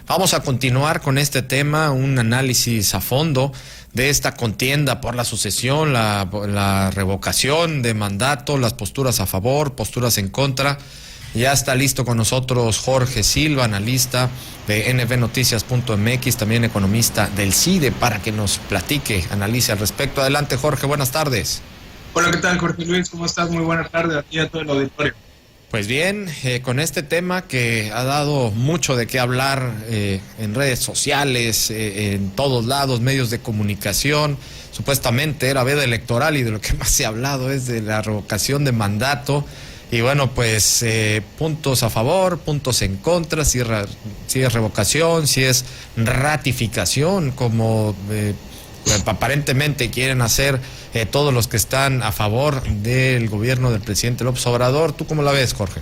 Vamos a continuar con este tema, un análisis a fondo de esta contienda por la sucesión, la revocación de mandato, las posturas a favor, posturas en contra. Ya está listo con nosotros Jorge Silva, analista de nbnoticias.mx, también economista del CIDE, para que nos platique, analice al respecto. Adelante, Jorge, buenas tardes. Hola, ¿qué tal, Jorge Luis? ¿Cómo estás? Muy buenas tardes a ti y a todo el auditorio. Pues bien, con este tema que ha dado mucho de qué hablar en redes sociales, en todos lados, medios de comunicación, supuestamente era veda electoral y de lo que más se ha hablado es de la revocación de mandato. Y bueno, pues puntos a favor, puntos en contra, si es revocación, si es ratificación, como aparentemente quieren hacer todos los que están a favor del gobierno del presidente López Obrador. ¿Tú cómo la ves, Jorge?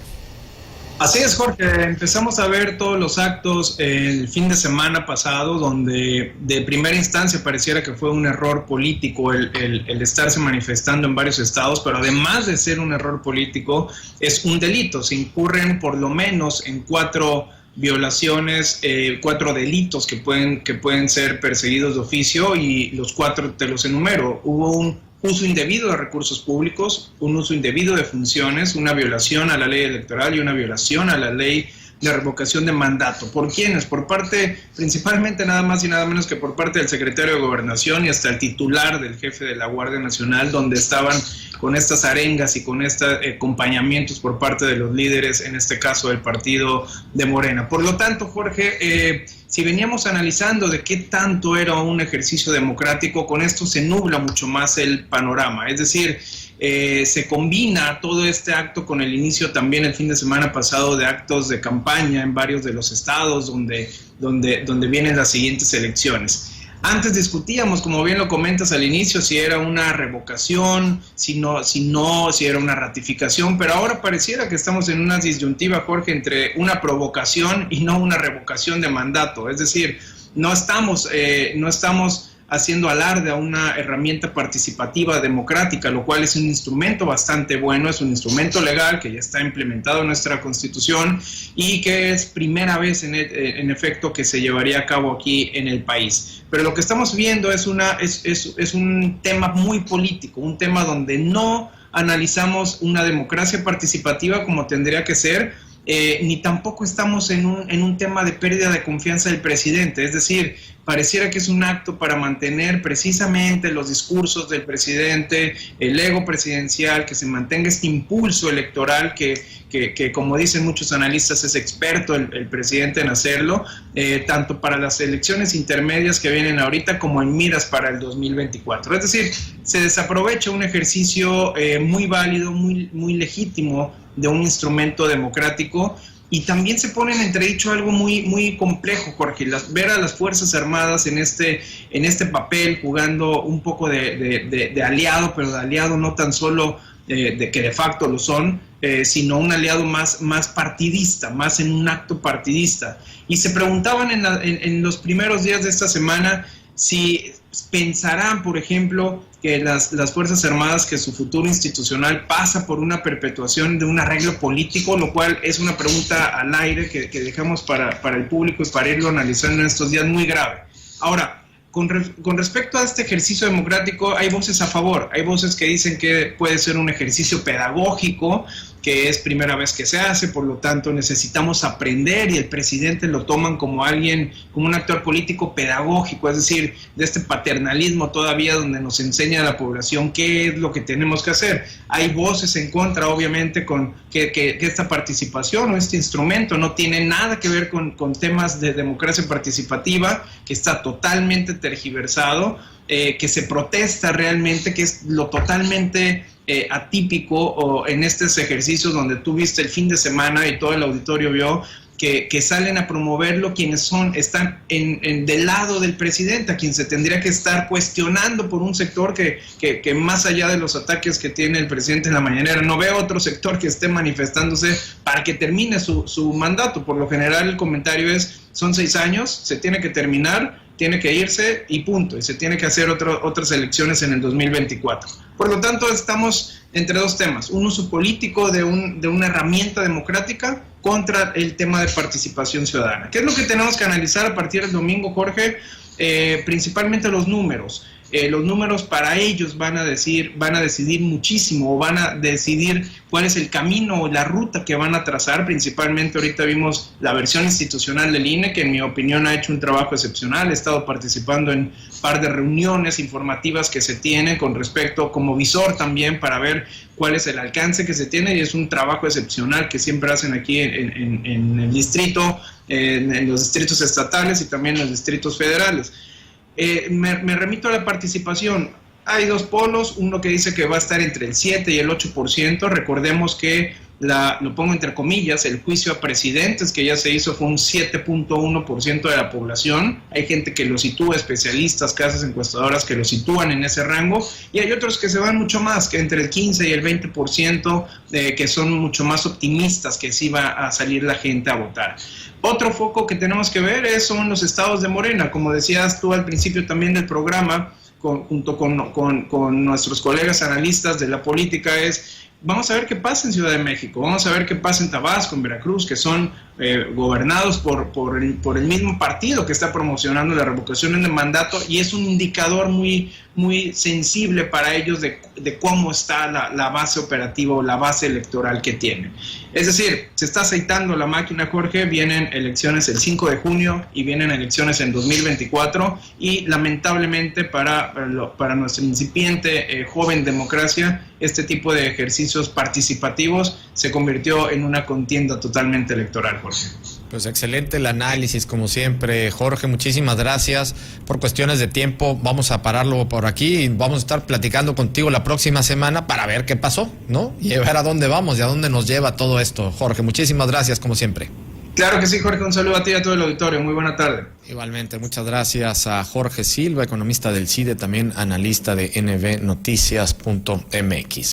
Así es, Jorge. Empezamos a ver todos los actos el fin de semana pasado, donde de primera instancia pareciera que fue un error político el estarse manifestando en varios estados, pero además de ser un error político, es un delito. Se incurren por lo menos en 4 violaciones, 4 delitos que pueden ser perseguidos de oficio, y los 4 te los enumero. Hubo un uso indebido de recursos públicos, un uso indebido de funciones, una violación a la ley electoral y una violación a la ley de revocación de mandato. ¿Por quiénes? Por parte, principalmente nada más y nada menos que por parte del secretario de Gobernación y hasta el titular del jefe de la Guardia Nacional, donde estaban con estas arengas y con estos acompañamientos por parte de los líderes, en este caso del partido de Morena. Por lo tanto, Jorge, si veníamos analizando de qué tanto era un ejercicio democrático, con esto se nubla mucho más el panorama. Es decir, se combina todo este acto con el inicio también el fin de semana pasado de actos de campaña en varios de los estados donde vienen las siguientes elecciones. Antes discutíamos, como bien lo comentas al inicio, si era una revocación, si era una ratificación, pero ahora pareciera que estamos en una disyuntiva, Jorge, entre una provocación y no una revocación de mandato. Es decir, no estamos haciendo alarde a una herramienta participativa democrática, lo cual es un instrumento bastante bueno, es un instrumento legal que ya está implementado en nuestra Constitución y que es primera vez en efecto que se llevaría a cabo aquí en el país. Pero lo que estamos viendo es un tema muy político, un tema donde no analizamos una democracia participativa como tendría que ser, ni tampoco estamos en un tema de pérdida de confianza del presidente. Es decir, pareciera que es un acto para mantener precisamente los discursos del presidente, el ego presidencial, que se mantenga este impulso electoral que como dicen muchos analistas, es experto el presidente en hacerlo, tanto para las elecciones intermedias que vienen ahorita como en miras para el 2024. Es decir, se desaprovecha un ejercicio muy válido, muy legítimo de un instrumento democrático. Y también se pone en entredicho algo muy complejo, Jorge, ver a las Fuerzas Armadas en este papel, jugando un poco de aliado, pero de aliado no tan solo de que de facto lo son, sino un aliado más partidista, más en un acto partidista. Y se preguntaban en los primeros días de esta semana si pensarán, por ejemplo, que las Fuerzas Armadas, que su futuro institucional pasa por una perpetuación de un arreglo político, lo cual es una pregunta al aire que dejamos para el público y para irlo analizando en estos días, muy grave. Ahora, con respecto a este ejercicio democrático, hay voces a favor, hay voces que dicen que puede ser un ejercicio pedagógico, que es primera vez que se hace, por lo tanto necesitamos aprender, y el presidente lo toman como un actor político pedagógico, es decir, de este paternalismo todavía donde nos enseña a la población qué es lo que tenemos que hacer. Hay voces en contra, obviamente, con que esta participación o este instrumento no tiene nada que ver con temas de democracia participativa, que está totalmente tergiversado, que se protesta realmente, que es lo totalmente atípico, o en estos ejercicios donde tú viste el fin de semana y todo el auditorio vio que salen a promoverlo quienes están del lado del presidente, a quien se tendría que estar cuestionando por un sector que más allá de los ataques que tiene el presidente en la mañanera, no veo otro sector que esté manifestándose para que termine su mandato. Por lo general el comentario son 6 años, se tiene que terminar, tiene que irse y punto, y se tiene que hacer otras elecciones en el 2024. Por lo tanto, estamos entre dos temas: un uso político de una herramienta democrática contra el tema de participación ciudadana. ¿Qué es lo que tenemos que analizar a partir del domingo, Jorge? Principalmente los números. Los números para ellos van a decidir muchísimo, o van a decidir cuál es el camino o la ruta que van a trazar. Principalmente ahorita vimos la versión institucional del INE, que en mi opinión ha hecho un trabajo excepcional. He estado participando en un par de reuniones informativas que se tienen con respecto, como visor también, para ver cuál es el alcance que se tiene, y es un trabajo excepcional que siempre hacen aquí en el distrito, en los distritos estatales y también en los distritos federales. Me remito a la participación. Hay dos polos, uno que dice que va a estar entre el 7 y el 8%. Recordemos que, lo pongo entre comillas, el juicio a presidentes que ya se hizo fue un 7.1% de la población. Hay gente que lo sitúa, especialistas, casas encuestadoras que lo sitúan en ese rango, y hay otros que se van mucho más, que entre el 15 y el 20%, que son mucho más optimistas que sí va a salir la gente a votar. Otro foco que tenemos que ver son los estados de Morena. Como decías tú al principio también del programa, junto con nuestros colegas analistas de la política, vamos a ver qué pasa en Ciudad de México, vamos a ver qué pasa en Tabasco, en Veracruz, que son gobernados por el mismo partido que está promocionando la revocación de mandato, y es un indicador muy, muy sensible para ellos de cómo está la base operativa o la base electoral que tienen. Es decir, se está aceitando la máquina, Jorge. Vienen elecciones el 5 de junio y vienen elecciones en 2024, y lamentablemente para nuestra incipiente joven democracia, este tipo de ejercicios participativos se convirtió en una contienda totalmente electoral, Jorge. Pues excelente el análisis, como siempre, Jorge. Muchísimas gracias. Por cuestiones de tiempo vamos a pararlo por aquí y vamos a estar platicando contigo la próxima semana para ver qué pasó, ¿no? Y ver a dónde vamos y a dónde nos lleva todo esto. Jorge, muchísimas gracias, como siempre. Claro que sí, Jorge. Un saludo a ti y a todo el auditorio. Muy buena tarde. Igualmente, muchas gracias a Jorge Silva, economista del CIDE, también analista de nbnoticias.mx.